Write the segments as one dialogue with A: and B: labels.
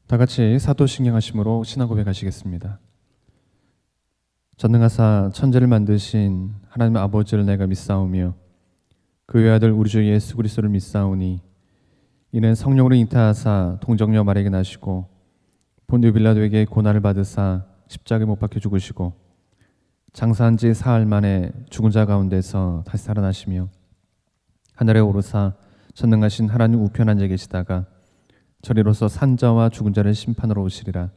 A: 다 같이 사도신경 하심으로 신앙 고백하시겠습니다. 전능하사 천지를 만드신 하나님 아버지를 내가 믿사오며 그 외아들 우리 주 예수 그리스도를 믿사오니 이는 성령으로 잉태하사 동정녀 마리아에게 나시고 본디오 빌라도에게 고난을 받으사 십자가에 못 박혀 죽으시고 장사한 지 사흘 만에 죽은 자 가운데서 다시 살아나시며 하늘에 오르사 전능하신 하나님 우편 앉아 계시다가 저리로서 산자와 죽은 자를 심판하러 오시리라.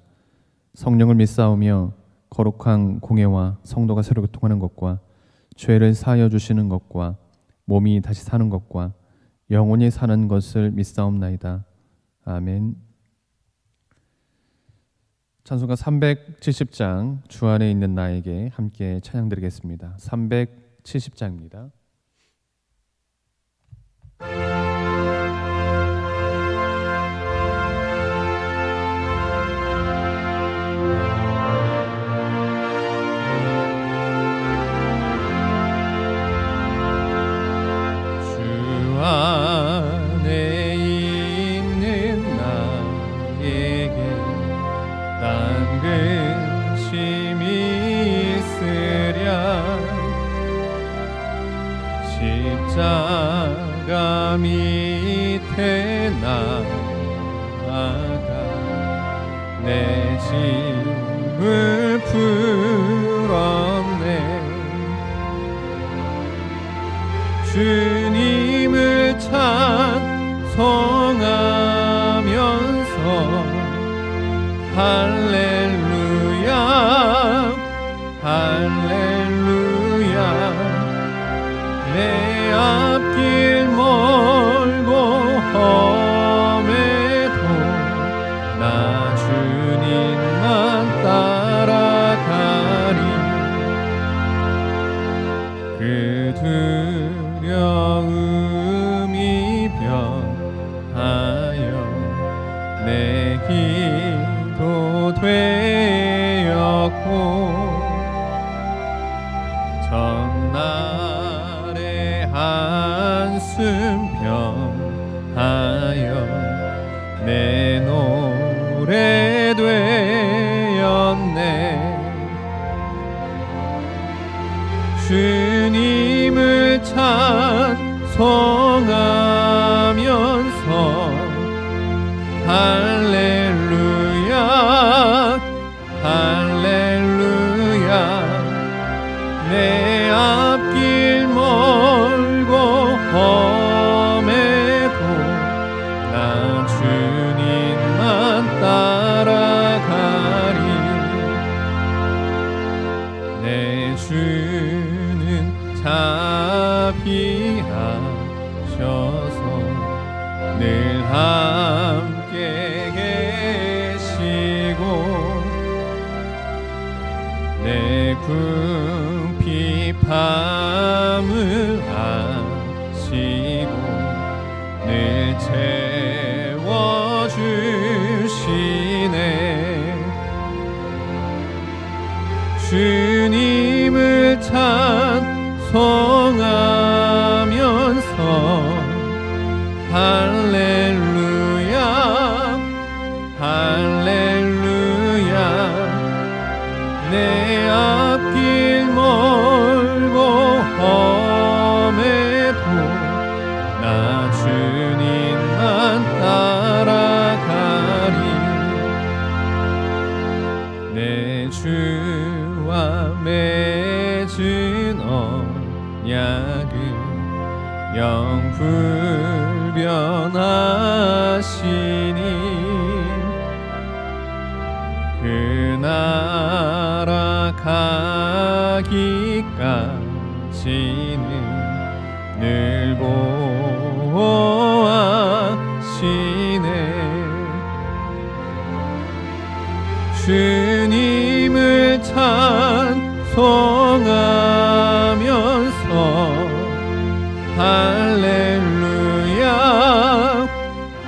A: 성령을 믿사오며 거룩한 공예와 성도가 새로 교통하는 것과 죄를 사하여 주시는 것과 몸이 다시 사는 것과 영원히 사는 것을 믿사옵나이다. 아멘. 찬송가 370장 주 안에 있는 나에게 함께 찬양드리겠습니다. 370장입니다.
B: 안에 있는 나에게 딴 근심이 있으랴 십자가 밑에 나아가 내 짐을 풀었네. 주님을 찬송하면서 할렐루야 할렐루야 내 앞길 멀고 험해도 나 주님만 따라가리. 그 두려움이 변하여 내 기도 되었고 전날의 한숨 변하여 내 노래 되었네. 주님을 찬송하면서 할렐루야 할렐루야 내 앞길 멀고 험해도 나 주님만 따라가리. 내 주는 자비하셔서 늘 함께 계시고 내 궁핍함을 아시고 늘 채워주시네. 주님을 찬송하면서 할렐루야 할렐루야 내 앞길 멀고 험해도 나 주님만 따라가리. 내 주와 맺은 언약을 영불변하시니 그 나라 가기까지는 늘 보호하시네. 주님을 찬송하면서 할렐루야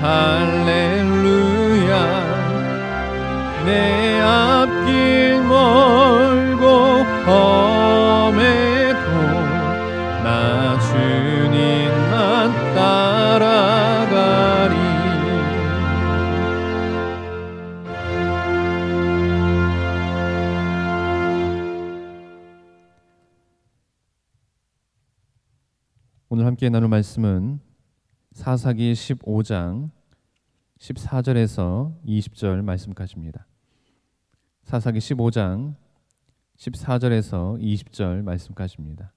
B: 할렐루야 내 앞길 멀고 험해도 나 주님만 따라가리.
A: 오늘 함께 나눌 말씀은 사사기 15장 14절에서 20절 말씀까지입니다. 사사기 15장 14절에서 20절 말씀까지입니다.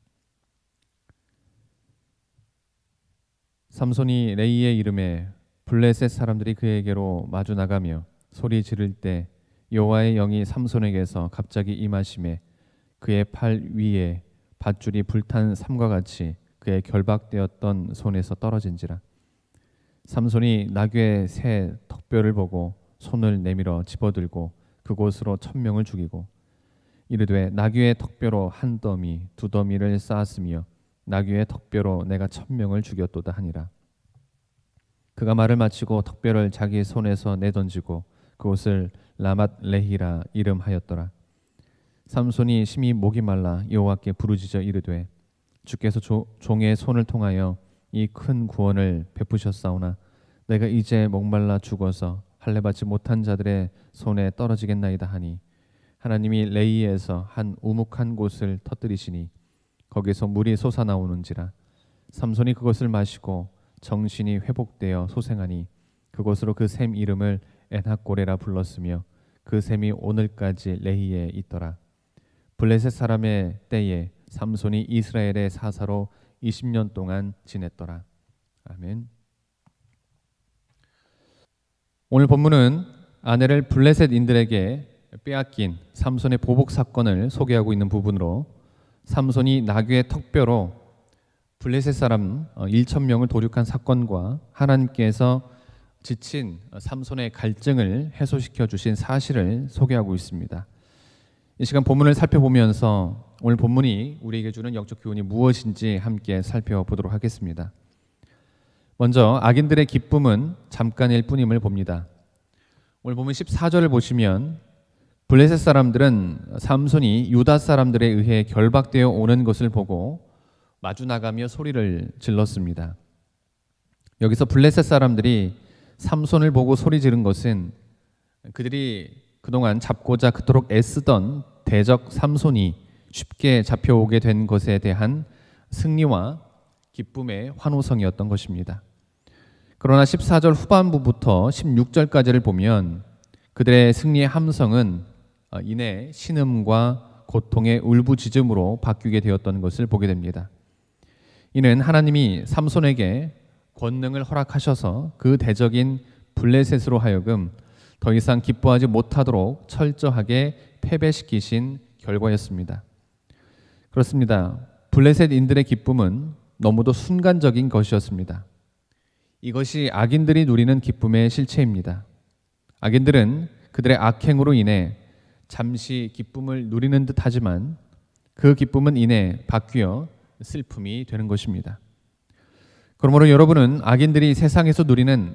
A: 삼손이 레이의 이름에 블레셋 사람들이 그에게로 마주 나가며 소리 지를 때 여호와의 영이 삼손에게서 갑자기 임하심에 그의 팔 위에 밧줄이 불탄 삼과 같이 그의 결박되었던 손에서 떨어진지라. 삼손이 나귀의 새 턱뼈를 보고 손을 내밀어 집어들고 그곳으로 1000명을 죽이고 이르되 나귀의 턱뼈로 한 더미 두 더미를 쌓았으며 나귀의 턱뼈로 내가 1000명을 죽였도다 하니라. 그가 말을 마치고 턱뼈를 자기 손에서 내던지고 그곳을 라맛 레히라 이름하였더라. 삼손이 심히 목이 말라 여호와께 부르짖어 이르되 주께서 종의 손을 통하여 이 큰 구원을 베푸셨사오나 내가 이제 목말라 죽어서 할례받지 못한 자들의 손에 떨어지겠나이다 하니 하나님이 레이에서 한 우묵한 곳을 터뜨리시니 거기서 물이 솟아나오는지라. 삼손이 그것을 마시고 정신이 회복되어 소생하니 그곳으로 그 샘 이름을 엔하꼬레라 불렀으며 그 샘이 오늘까지 레히에 있더라. 블레셋 사람의 때에 삼손이 이스라엘의 사사로 20년 동안 지냈더라. 아멘. 오늘 본문은 아내를 블레셋인들에게 빼앗긴 삼손의 보복 사건을 소개하고 있는 부분으로 삼손이 나귀의 턱뼈로 블레셋 사람 1000명을 도륙한 사건과 하나님께서 지친 삼손의 갈증을 해소시켜 주신 사실을 소개하고 있습니다. 이 시간 본문을 살펴보면서 오늘 본문이 우리에게 주는 영적 교훈이 무엇인지 함께 살펴보도록 하겠습니다. 먼저 악인들의 기쁨은 잠깐일 뿐임을 봅니다. 오늘 본문 14절을 보시면 블레셋 사람들은 삼손이 유다 사람들에 의해 결박되어 오는 것을 보고 마주 나가며 소리를 질렀습니다. 여기서 블레셋 사람들이 삼손을 보고 소리 지른 것은 그들이 그동안 잡고자 그토록 애쓰던 대적 삼손이 쉽게 잡혀오게 된 것에 대한 승리와 기쁨의 환호성이었던 것입니다. 그러나 14절 후반부부터 16절까지를 보면 그들의 승리의 함성은 이내 신음과 고통의 울부짖음으로 바뀌게 되었던 것을 보게 됩니다. 이는 하나님이 삼손에게 권능을 허락하셔서 그 대적인 블레셋으로 하여금 더 이상 기뻐하지 못하도록 철저하게 패배시키신 결과였습니다. 그렇습니다. 블레셋인들의 기쁨은 너무도 순간적인 것이었습니다. 이것이 악인들이 누리는 기쁨의 실체입니다. 악인들은 그들의 악행으로 인해 잠시 기쁨을 누리는 듯 하지만 그 기쁨은 이내 바뀌어 슬픔이 되는 것입니다. 그러므로 여러분은 악인들이 세상에서 누리는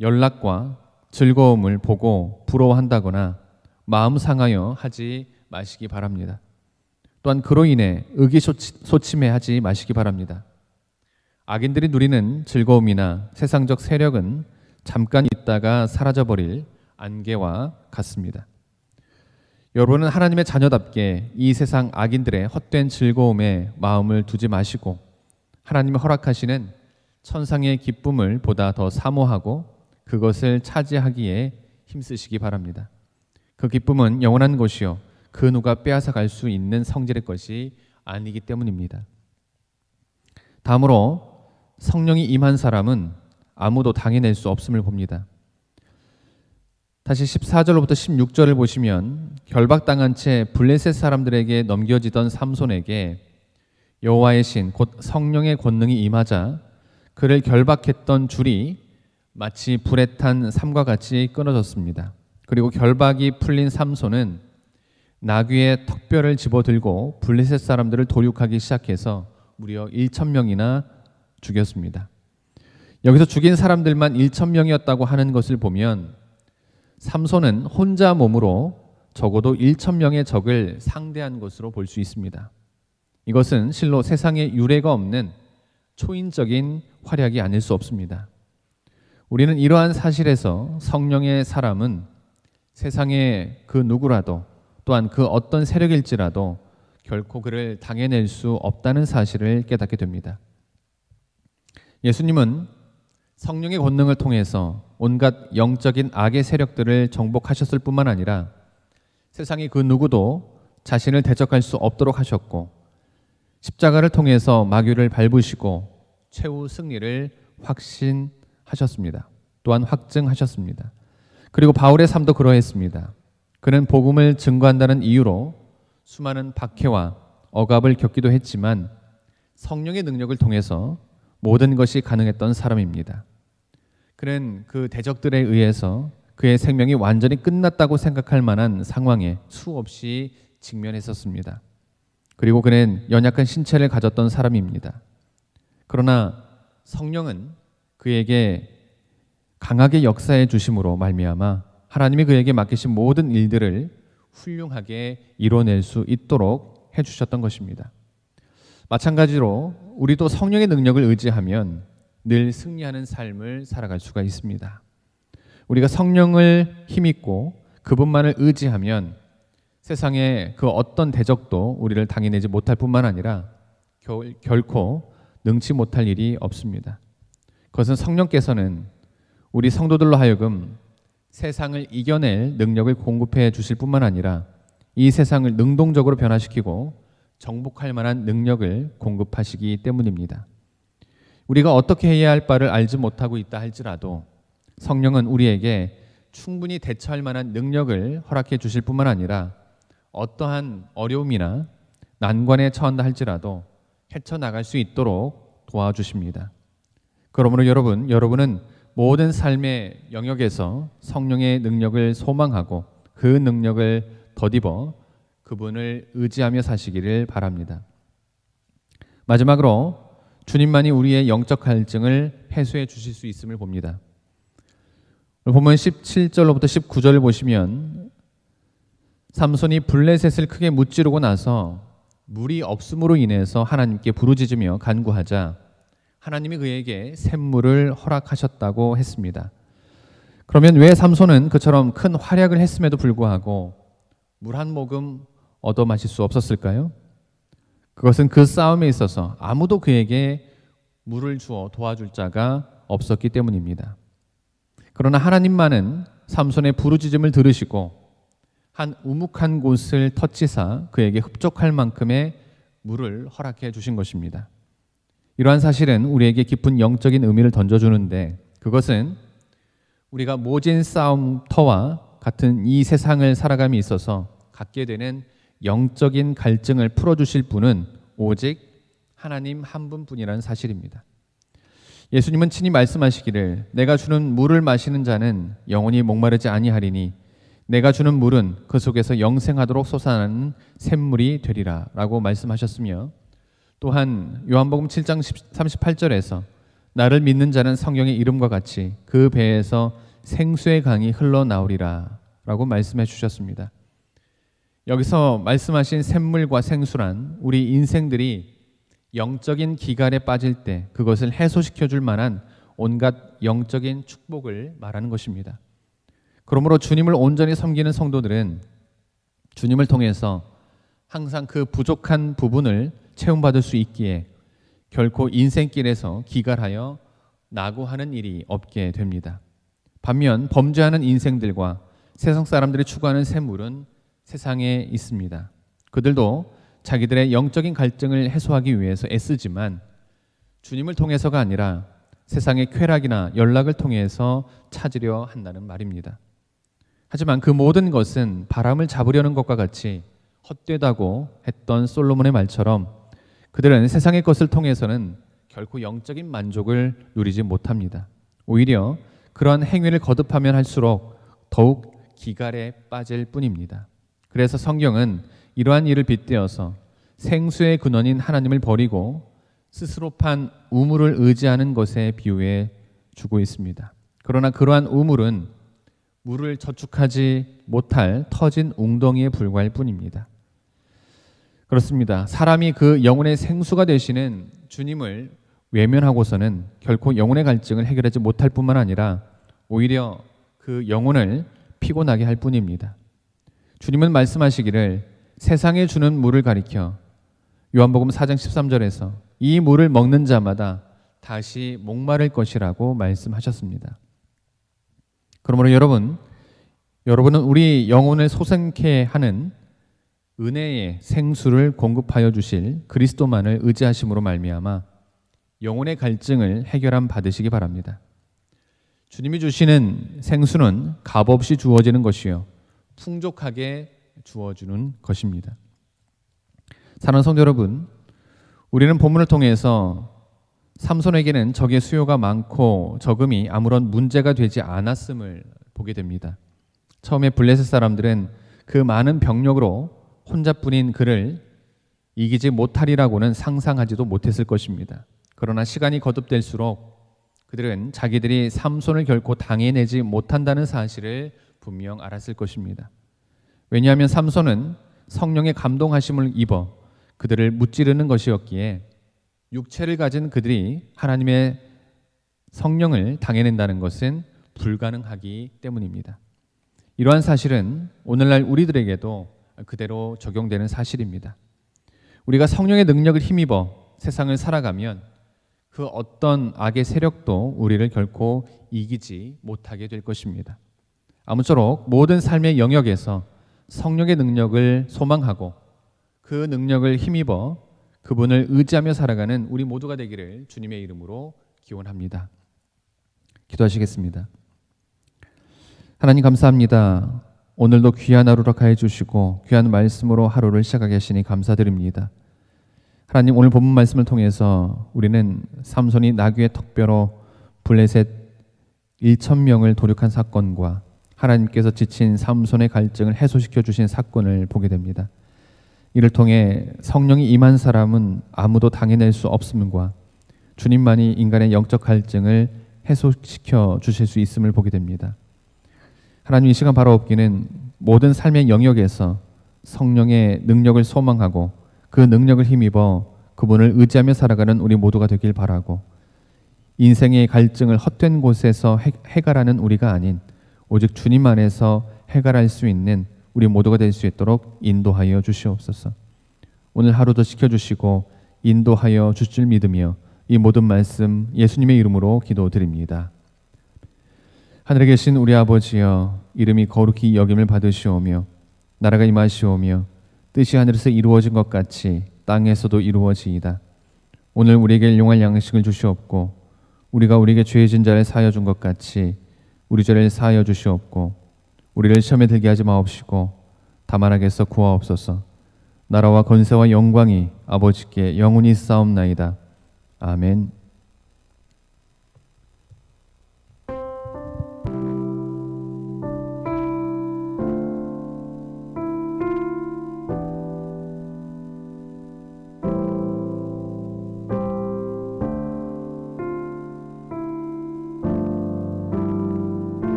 A: 연락과 즐거움을 보고 부러워한다거나 마음 상하여 하지 마시기 바랍니다. 또한 그로 인해 의기소침해하지 마시기 바랍니다. 악인들이 누리는 즐거움이나 세상적 세력은 잠깐 있다가 사라져버릴 안개와 같습니다. 여러분은 하나님의 자녀답게 이 세상 악인들의 헛된 즐거움에 마음을 두지 마시고 하나님이 허락하시는 천상의 기쁨을 보다 더 사모하고 그것을 차지하기에 힘쓰시기 바랍니다. 그 기쁨은 영원한 것이요 그 누가 빼앗아 갈 수 있는 성질의 것이 아니기 때문입니다. 다음으로 성령이 임한 사람은 아무도 당해낼 수 없음을 봅니다. 다시 14절로부터 16절을 보시면 결박당한 채 블레셋 사람들에게 넘겨지던 삼손에게 여호와의 신 곧 성령의 권능이 임하자 그를 결박했던 줄이 마치 불에 탄 삼과 같이 끊어졌습니다. 그리고 결박이 풀린 삼손은 나귀의 턱뼈를 집어들고 블레셋 사람들을 도륙하기 시작해서 무려 1000명이나 죽였습니다. 여기서 죽인 사람들만 1000명이었다고 하는 것을 보면 삼손은 혼자 몸으로 적어도 1000명의 적을 상대한 것으로 볼 수 있습니다. 이것은 실로 세상에 유례가 없는 초인적인 활약이 아닐 수 없습니다. 우리는 이러한 사실에서 성령의 사람은 세상의 그 누구라도 또한 그 어떤 세력일지라도 결코 그를 당해낼 수 없다는 사실을 깨닫게 됩니다. 예수님은 성령의 권능을 통해서 온갖 영적인 악의 세력들을 정복하셨을 뿐만 아니라 세상의 그 누구도 자신을 대적할 수 없도록 하셨고, 십자가를 통해서 마귀를 밟으시고 최후 승리를 확신하셨습니다. 또한 확증하셨습니다. 그리고 바울의 삶도 그러했습니다. 그는 복음을 증거한다는 이유로 수많은 박해와 억압을 겪기도 했지만 성령의 능력을 통해서 모든 것이 가능했던 사람입니다. 그는 그 대적들에 의해서 그의 생명이 완전히 끝났다고 생각할 만한 상황에 수없이 직면했었습니다. 그리고 그는 연약한 신체를 가졌던 사람입니다. 그러나 성령은 그에게 강하게 역사해 주심으로 말미암아 하나님이 그에게 맡기신 모든 일들을 훌륭하게 이뤄낼 수 있도록 해주셨던 것입니다. 마찬가지로 우리도 성령의 능력을 의지하면 늘 승리하는 삶을 살아갈 수가 있습니다. 우리가 성령을 힘입고 그분만을 의지하면 세상의 그 어떤 대적도 우리를 당해내지 못할 뿐만 아니라 결코 능치 못할 일이 없습니다. 그것은 성령께서는 우리 성도들로 하여금 세상을 이겨낼 능력을 공급해 주실 뿐만 아니라 이 세상을 능동적으로 변화시키고 정복할 만한 능력을 공급하시기 때문입니다. 우리가 어떻게 해야 할 바를 알지 못하고 있다 할지라도 성령은 우리에게 충분히 대처할 만한 능력을 허락해 주실 뿐만 아니라 어떠한 어려움이나 난관에 처한다 할지라도 헤쳐나갈 수 있도록 도와주십니다. 그러므로 여러분은 모든 삶의 영역에서 성령의 능력을 소망하고 그 능력을 덧입어 그분을 의지하며 사시기를 바랍니다. 마지막으로 주님만이 우리의 영적 갈증을 해소해 주실 수 있음을 봅니다. 보면 17절로부터 19절을 보시면 삼손이 블레셋을 크게 무찌르고 나서 물이 없음으로 인해서 하나님께 부르짖으며 간구하자 하나님이 그에게 샘물을 허락하셨다고 했습니다. 그러면 왜 삼손은 그처럼 큰 활약을 했음에도 불구하고 물 한 모금 얻어 마실 수 없었을까요? 그것은 그 싸움에 있어서 아무도 그에게 물을 주어 도와줄 자가 없었기 때문입니다. 그러나 하나님만은 삼손의 부르짖음을 들으시고 한 우묵한 곳을 터치사 그에게 흡족할 만큼의 물을 허락해 주신 것입니다. 이러한 사실은 우리에게 깊은 영적인 의미를 던져주는데 그것은 우리가 모진 싸움터와 같은 이 세상을 살아감에 있어서 갖게 되는 영적인 갈증을 풀어주실 분은 오직 하나님 한 분뿐이라는 사실입니다. 예수님은 친히 말씀하시기를 내가 주는 물을 마시는 자는 영원히 목마르지 아니하리니 내가 주는 물은 그 속에서 영생하도록 솟아나는 샘물이 되리라 라고 말씀하셨으며 또한 요한복음 7장 38절에서 나를 믿는 자는 성경의 이름과 같이 그 배에서 생수의 강이 흘러나오리라 라고 말씀해 주셨습니다. 여기서 말씀하신 샘물과 생수란 우리 인생들이 영적인 기갈에 빠질 때 그것을 해소시켜 줄 만한 온갖 영적인 축복을 말하는 것입니다. 그러므로 주님을 온전히 섬기는 성도들은 주님을 통해서 항상 그 부족한 부분을 채움받을 수 있기에 결코 인생길에서 기갈하여 낙오하는 일이 없게 됩니다. 반면 범죄하는 인생들과 세상 사람들이 추구하는 샘물은 세상에 있습니다. 그들도 자기들의 영적인 갈증을 해소하기 위해서 애쓰지만 주님을 통해서가 아니라 세상의 쾌락이나 연락을 통해서 찾으려 한다는 말입니다. 하지만 그 모든 것은 바람을 잡으려는 것과 같이 헛되다고 했던 솔로몬의 말처럼 그들은 세상의 것을 통해서는 결코 영적인 만족을 누리지 못합니다. 오히려 그러한 행위를 거듭하면 할수록 더욱 기갈에 빠질 뿐입니다. 그래서 성경은 이러한 일을 빗대어서 생수의 근원인 하나님을 버리고 스스로 판 우물을 의지하는 것에 비유해 주고 있습니다. 그러나 그러한 우물은 물을 저축하지 못할 터진 웅덩이에 불과할 뿐입니다. 그렇습니다. 사람이 그 영혼의 생수가 되시는 주님을 외면하고서는 결코 영혼의 갈증을 해결하지 못할 뿐만 아니라 오히려 그 영혼을 피곤하게 할 뿐입니다. 주님은 말씀하시기를 세상에 주는 물을 가리켜 요한복음 4장 13절에서 이 물을 먹는 자마다 다시 목마를 것이라고 말씀하셨습니다. 그러므로 여러분은 우리 영혼을 소생케 하는 은혜의 생수를 공급하여 주실 그리스도만을 의지하심으로 말미암아 영혼의 갈증을 해결함 받으시기 바랍니다. 주님이 주시는 생수는 값없이 주어지는 것이요 풍족하게 주어주는 것입니다. 사랑하는 성도 여러분, 우리는 본문을 통해서 삼손에게는 적의 수요가 많고 적음이 아무런 문제가 되지 않았음을 보게 됩니다. 처음에 블레셋 사람들은 그 많은 병력으로 혼자뿐인 그를 이기지 못하리라고는 상상하지도 못했을 것입니다. 그러나 시간이 거듭될수록 그들은 자기들이 삼손을 결코 당해내지 못한다는 사실을 분명 알았을 것입니다. 왜냐하면 삼손은 성령의 감동하심을 입어 그들을 무찌르는 것이었기에 육체를 가진 그들이 하나님의 성령을 당해낸다는 것은 불가능하기 때문입니다. 이러한 사실은 오늘날 우리들에게도 그대로 적용되는 사실입니다. 우리가 성령의 능력을 힘입어 세상을 살아가면 그 어떤 악의 세력도 우리를 결코 이기지 못하게 될 것입니다. 아무쪼록 모든 삶의 영역에서 성령의 능력을 소망하고 그 능력을 힘입어 그분을 의지하며 살아가는 우리 모두가 되기를 주님의 이름으로 기원합니다. 기도하시겠습니다. 하나님 감사합니다. 오늘도 귀한 하루로 가해 주시고 귀한 말씀으로 하루를 시작하게 하시니 감사드립니다. 하나님, 오늘 본문 말씀을 통해서 우리는 삼손이 나귀의 턱뼈로 블레셋 1,000명을 도륙한 사건과 하나님께서 지친 삼손의 갈증을 해소시켜 주신 사건을 보게 됩니다. 이를 통해 성령이 임한 사람은 아무도 당해낼 수 없음과 주님만이 인간의 영적 갈증을 해소시켜 주실 수 있음을 보게 됩니다. 하나님, 이 시간 바로 없기는 모든 삶의 영역에서 성령의 능력을 소망하고 그 능력을 힘입어 그분을 의지하며 살아가는 우리 모두가 되길 바라고, 인생의 갈증을 헛된 곳에서 해결하는 우리가 아닌 오직 주님 안에서 해결할 수 있는 우리 모두가 될 수 있도록 인도하여 주시옵소서. 오늘 하루도 지켜주시고 인도하여 주실 줄 믿으며 이 모든 말씀 예수님의 이름으로 기도드립니다. 하늘에 계신 우리 아버지여, 이름이 거룩히 여김을 받으시오며 나라가 임하시오며 뜻이 하늘에서 이루어진 것 같이 땅에서도 이루어지이다. 오늘 우리에게 일용할 양식을 주시옵고 우리가 우리에게 죄 지은 자를 사하여 준 것 같이 우리 죄를 사하여 주시옵고 우리를 시험에 들게 하지 마옵시고 다만 악에서 구하옵소서. 나라와 권세와 영광이 아버지께 영원히 있사옵나이다. 아멘.